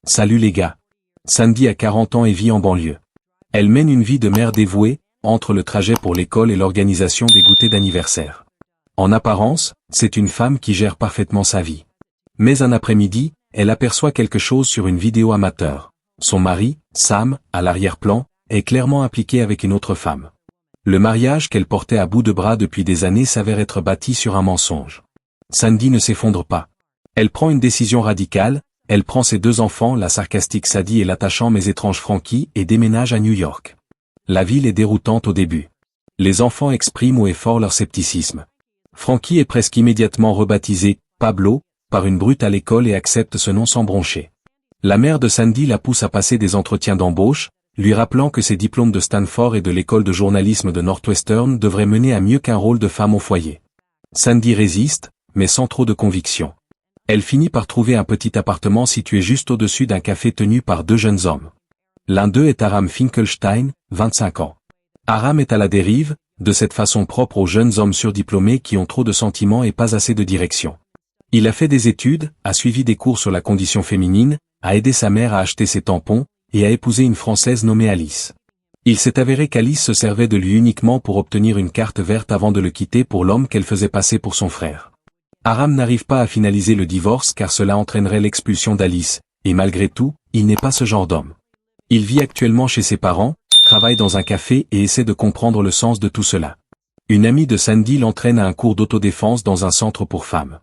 Salut les gars. Sandy a 40 ans et vit en banlieue. Elle mène une vie de mère dévouée, entre le trajet pour l'école et l'organisation des goûters d'anniversaire. En apparence, c'est une femme qui gère parfaitement sa vie. Mais un après-midi, elle aperçoit quelque chose sur une vidéo amateur. Son mari, Sam, à l'arrière-plan, est clairement impliqué avec une autre femme. Le mariage qu'elle portait à bout de bras depuis des années s'avère être bâti sur un mensonge. Sandy ne s'effondre pas. Elle prend une décision radicale, elle prend ses 2 enfants, la sarcastique Sadie et l'attachant mais étrange Frankie, et déménage à New York. La ville est déroutante au début. Les enfants expriment haut et fort leur scepticisme. Frankie est presque immédiatement rebaptisé « Pablo » par une brute à l'école et accepte ce nom sans broncher. La mère de Sandy la pousse à passer des entretiens d'embauche, lui rappelant que ses diplômes de Stanford et de l'école de journalisme de Northwestern devraient mener à mieux qu'un rôle de femme au foyer. Sandy résiste, mais sans trop de conviction. Elle finit par trouver un petit appartement situé juste au-dessus d'un café tenu par 2 jeunes hommes. L'un d'eux est Aram Finkelstein, 25 ans. Aram est à la dérive, de cette façon propre aux jeunes hommes surdiplômés qui ont trop de sentiments et pas assez de direction. Il a fait des études, a suivi des cours sur la condition féminine, a aidé sa mère à acheter ses tampons, et a épousé une Française nommée Alice. Il s'est avéré qu'Alice se servait de lui uniquement pour obtenir une carte verte avant de le quitter pour l'homme qu'elle faisait passer pour son frère. Aram n'arrive pas à finaliser le divorce car cela entraînerait l'expulsion d'Alice, et malgré tout, il n'est pas ce genre d'homme. Il vit actuellement chez ses parents, travaille dans un café et essaie de comprendre le sens de tout cela. Une amie de Sandy l'entraîne à un cours d'autodéfense dans un centre pour femmes.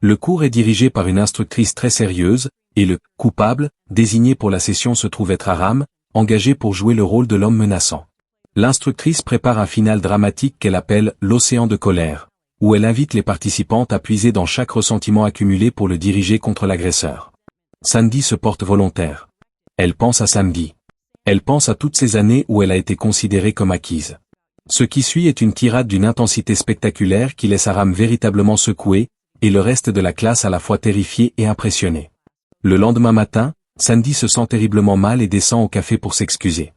Le cours est dirigé par une instructrice très sérieuse, et le « coupable » désigné pour la session se trouve être Aram, engagé pour jouer le rôle de l'homme menaçant. L'instructrice prépare un final dramatique qu'elle appelle « l'océan de colère », où elle invite les participantes à puiser dans chaque ressentiment accumulé pour le diriger contre l'agresseur. Sandy se porte volontaire. Elle pense à Sandy. Elle pense à toutes ces années où elle a été considérée comme acquise. Ce qui suit est une tirade d'une intensité spectaculaire qui laisse Aram véritablement secoué, et le reste de la classe à la fois terrifié et impressionné. Le lendemain matin, Sandy se sent terriblement mal et descend au café pour s'excuser.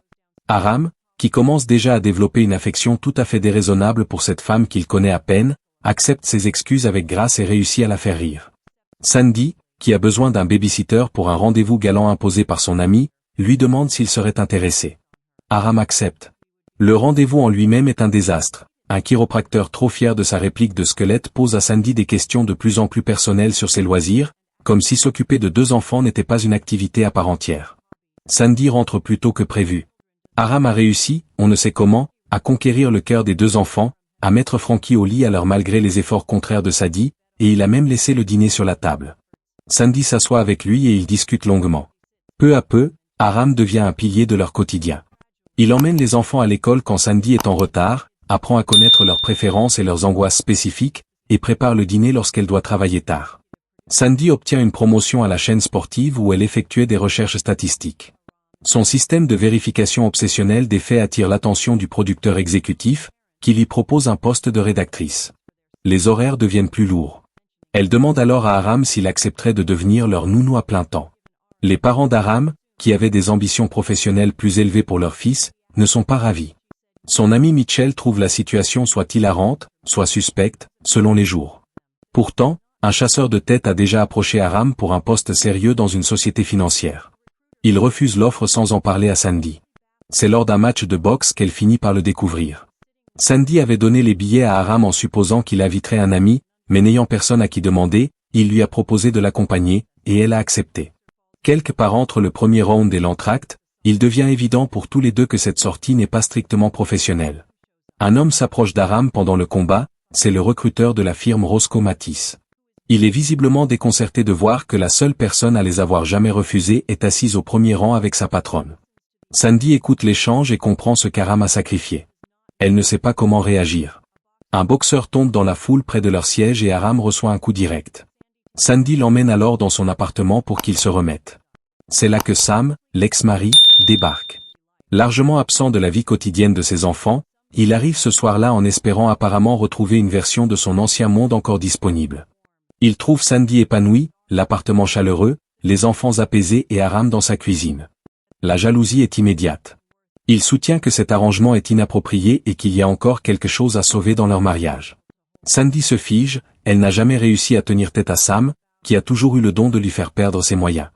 Aram, qui commence déjà à développer une affection tout à fait déraisonnable pour cette femme qu'il connaît à peine, accepte ses excuses avec grâce et réussit à la faire rire. Sandy, qui a besoin d'un babysitter pour un rendez-vous galant imposé par son ami, lui demande s'il serait intéressé. Aram accepte. Le rendez-vous en lui-même est un désastre. Un chiropracteur trop fier de sa réplique de squelette pose à Sandy des questions de plus en plus personnelles sur ses loisirs, comme si s'occuper de 2 enfants n'était pas une activité à part entière. Sandy rentre plus tôt que prévu. Aram a réussi, on ne sait comment, à conquérir le cœur des 2 enfants, à mettre Frankie au lit alors malgré les efforts contraires de Sadie, et il a même laissé le dîner sur la table. Sandy s'assoit avec lui et ils discutent longuement. Peu à peu, Aram devient un pilier de leur quotidien. Il emmène les enfants à l'école quand Sandy est en retard, apprend à connaître leurs préférences et leurs angoisses spécifiques, et prépare le dîner lorsqu'elle doit travailler tard. Sandy obtient une promotion à la chaîne sportive où elle effectuait des recherches statistiques. Son système de vérification obsessionnelle des faits attire l'attention du producteur exécutif, qui lui propose un poste de rédactrice. Les horaires deviennent plus lourds. Elle demande alors à Aram s'il accepterait de devenir leur nounou à plein temps. Les parents d'Aram, qui avaient des ambitions professionnelles plus élevées pour leur fils, ne sont pas ravis. Son ami Mitchell trouve la situation soit hilarante, soit suspecte, selon les jours. Pourtant, un chasseur de tête a déjà approché Aram pour un poste sérieux dans une société financière. Il refuse l'offre sans en parler à Sandy. C'est lors d'un match de boxe qu'elle finit par le découvrir. Sandy avait donné les billets à Aram en supposant qu'il inviterait un ami, mais n'ayant personne à qui demander, il lui a proposé de l'accompagner, et elle a accepté. Quelque part entre le premier round et l'entracte, il devient évident pour tous les 2 que cette sortie n'est pas strictement professionnelle. Un homme s'approche d'Aram pendant le combat, c'est le recruteur de la firme Roscoe Matisse. Il est visiblement déconcerté de voir que la seule personne à les avoir jamais refusés est assise au premier rang avec sa patronne. Sandy écoute l'échange et comprend ce qu'Aram a sacrifié. Elle ne sait pas comment réagir. Un boxeur tombe dans la foule près de leur siège et Aram reçoit un coup direct. Sandy l'emmène alors dans son appartement pour qu'il se remette. C'est là que Sam, l'ex-mari, débarque. Largement absent de la vie quotidienne de ses enfants, il arrive ce soir-là en espérant apparemment retrouver une version de son ancien monde encore disponible. Il trouve Sandy épanouie, l'appartement chaleureux, les enfants apaisés et Aram dans sa cuisine. La jalousie est immédiate. Il soutient que cet arrangement est inapproprié et qu'il y a encore quelque chose à sauver dans leur mariage. Sandy se fige, elle n'a jamais réussi à tenir tête à Sam, qui a toujours eu le don de lui faire perdre ses moyens.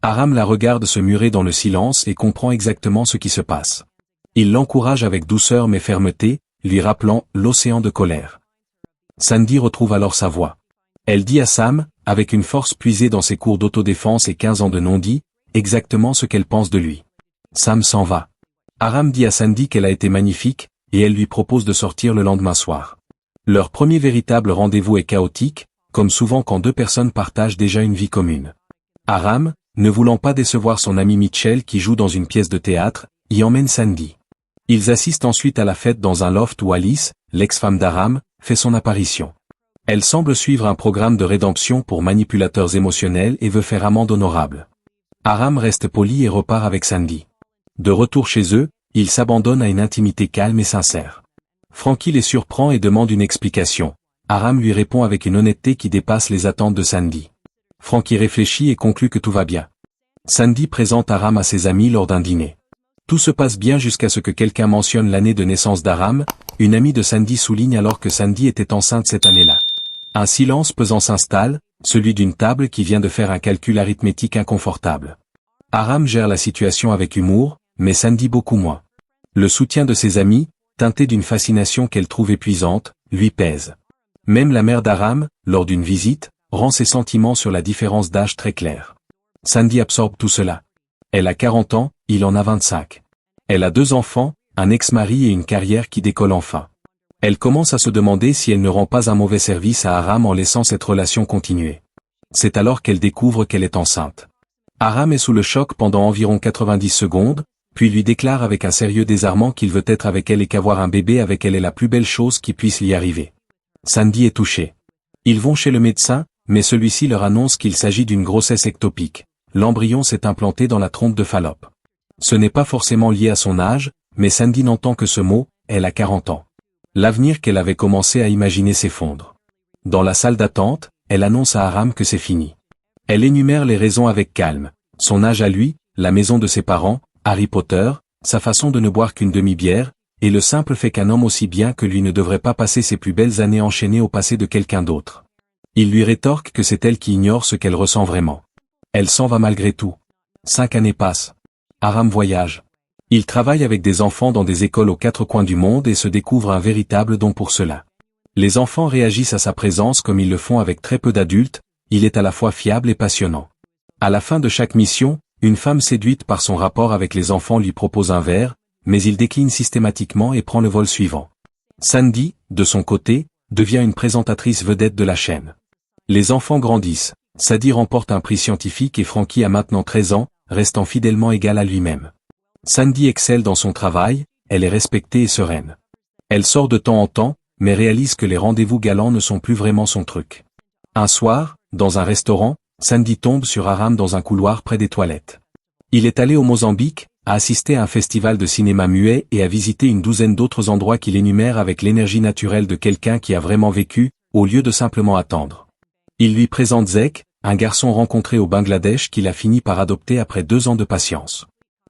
Aram la regarde se murer dans le silence et comprend exactement ce qui se passe. Il l'encourage avec douceur mais fermeté, lui rappelant l'océan de colère. Sandy retrouve alors sa voix. Elle dit à Sam, avec une force puisée dans ses cours d'autodéfense et 15 ans de non-dit, exactement ce qu'elle pense de lui. Sam s'en va. Aram dit à Sandy qu'elle a été magnifique, et elle lui propose de sortir le lendemain soir. Leur premier véritable rendez-vous est chaotique, comme souvent quand deux personnes partagent déjà une vie commune. Aram, ne voulant pas décevoir son ami Mitchell qui joue dans une pièce de théâtre, y emmène Sandy. Ils assistent ensuite à la fête dans un loft où Alice, l'ex-femme d'Aram, fait son apparition. Elle semble suivre un programme de rédemption pour manipulateurs émotionnels et veut faire amende honorable. Aram reste poli et repart avec Sandy. De retour chez eux, ils s'abandonnent à une intimité calme et sincère. Frankie les surprend et demande une explication. Aram lui répond avec une honnêteté qui dépasse les attentes de Sandy. Frankie réfléchit et conclut que tout va bien. Sandy présente Aram à ses amis lors d'un dîner. Tout se passe bien jusqu'à ce que quelqu'un mentionne l'année de naissance d'Aram, une amie de Sandy souligne alors que Sandy était enceinte cette année-là. Un silence pesant s'installe, celui d'une table qui vient de faire un calcul arithmétique inconfortable. Aram gère la situation avec humour, mais Sandy beaucoup moins. Le soutien de ses amis, teinté d'une fascination qu'elle trouve épuisante, lui pèse. Même la mère d'Aram, lors d'une visite, rend ses sentiments sur la différence d'âge très clairs. Sandy absorbe tout cela. Elle a 40 ans, il en a 25. Elle a 2 enfants, un ex-mari et une carrière qui décolle enfin. Elle commence à se demander si elle ne rend pas un mauvais service à Aram en laissant cette relation continuer. C'est alors qu'elle découvre qu'elle est enceinte. Aram est sous le choc pendant environ 90 secondes, puis lui déclare avec un sérieux désarmant qu'il veut être avec elle et qu'avoir un bébé avec elle est la plus belle chose qui puisse lui arriver. Sandy est touchée. Ils vont chez le médecin, mais celui-ci leur annonce qu'il s'agit d'une grossesse ectopique. L'embryon s'est implanté dans la trompe de Fallope. Ce n'est pas forcément lié à son âge, mais Sandy n'entend que ce mot, elle a 40 ans. L'avenir qu'elle avait commencé à imaginer s'effondre. Dans la salle d'attente, elle annonce à Aram que c'est fini. Elle énumère les raisons avec calme. Son âge à lui, la maison de ses parents, Harry Potter, sa façon de ne boire qu'une demi-bière, et le simple fait qu'un homme aussi bien que lui ne devrait pas passer ses plus belles années enchaînées au passé de quelqu'un d'autre. Il lui rétorque que c'est elle qui ignore ce qu'elle ressent vraiment. Elle s'en va malgré tout. 5 années passent. Aram voyage. Il travaille avec des enfants dans des écoles aux 4 coins du monde et se découvre un véritable don pour cela. Les enfants réagissent à sa présence comme ils le font avec très peu d'adultes, il est à la fois fiable et passionnant. À la fin de chaque mission, une femme séduite par son rapport avec les enfants lui propose un verre, mais il décline systématiquement et prend le vol suivant. Sandy, de son côté, devient une présentatrice vedette de la chaîne. Les enfants grandissent. Sadie remporte un prix scientifique et Frankie a maintenant 13 ans, restant fidèlement égal à lui-même. Sandy excelle dans son travail, elle est respectée et sereine. Elle sort de temps en temps, mais réalise que les rendez-vous galants ne sont plus vraiment son truc. Un soir, dans un restaurant, Sandy tombe sur Aram dans un couloir près des toilettes. Il est allé au Mozambique, a assisté à un festival de cinéma muet et a visité une douzaine d'autres endroits qu'il énumère avec l'énergie naturelle de quelqu'un qui a vraiment vécu, au lieu de simplement attendre. Il lui présente Zek, un garçon rencontré au Bangladesh qu'il a fini par adopter après 2 ans de patience.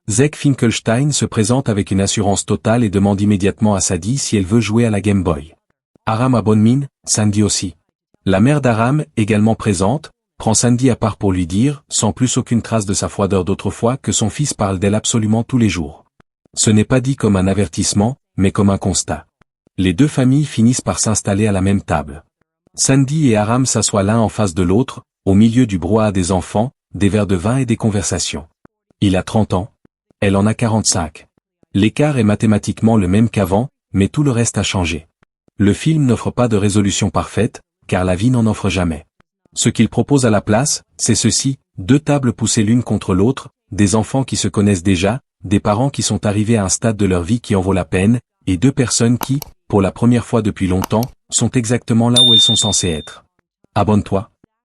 Zek Finkelstein se présente avec une assurance totale et demande immédiatement à Sadie si elle veut jouer à la Game Boy. Aram a bonne mine, Sandy aussi. La mère d'Aram, également présente, prend Sandy à part pour lui dire, sans plus aucune trace de sa froideur d'autrefois, que son fils parle d'elle absolument tous les jours. Ce n'est pas dit comme un avertissement, mais comme un constat. Les 2 familles finissent par s'installer à la même table. Sandy et Aram s'assoient l'un en face de l'autre, au milieu du brouhaha des enfants, des verres de vin et des conversations. Il a 30 ans. Elle en a 45. L'écart est mathématiquement le même qu'avant, mais tout le reste a changé. Le film n'offre pas de résolution parfaite, car la vie n'en offre jamais. Ce qu'il propose à la place, c'est ceci, 2 tables poussées l'une contre l'autre, des enfants qui se connaissent déjà, des parents qui sont arrivés à un stade de leur vie qui en vaut la peine, et 2 personnes qui, pour la première fois depuis longtemps, sont exactement là où elles sont censées être. Abonne-toi.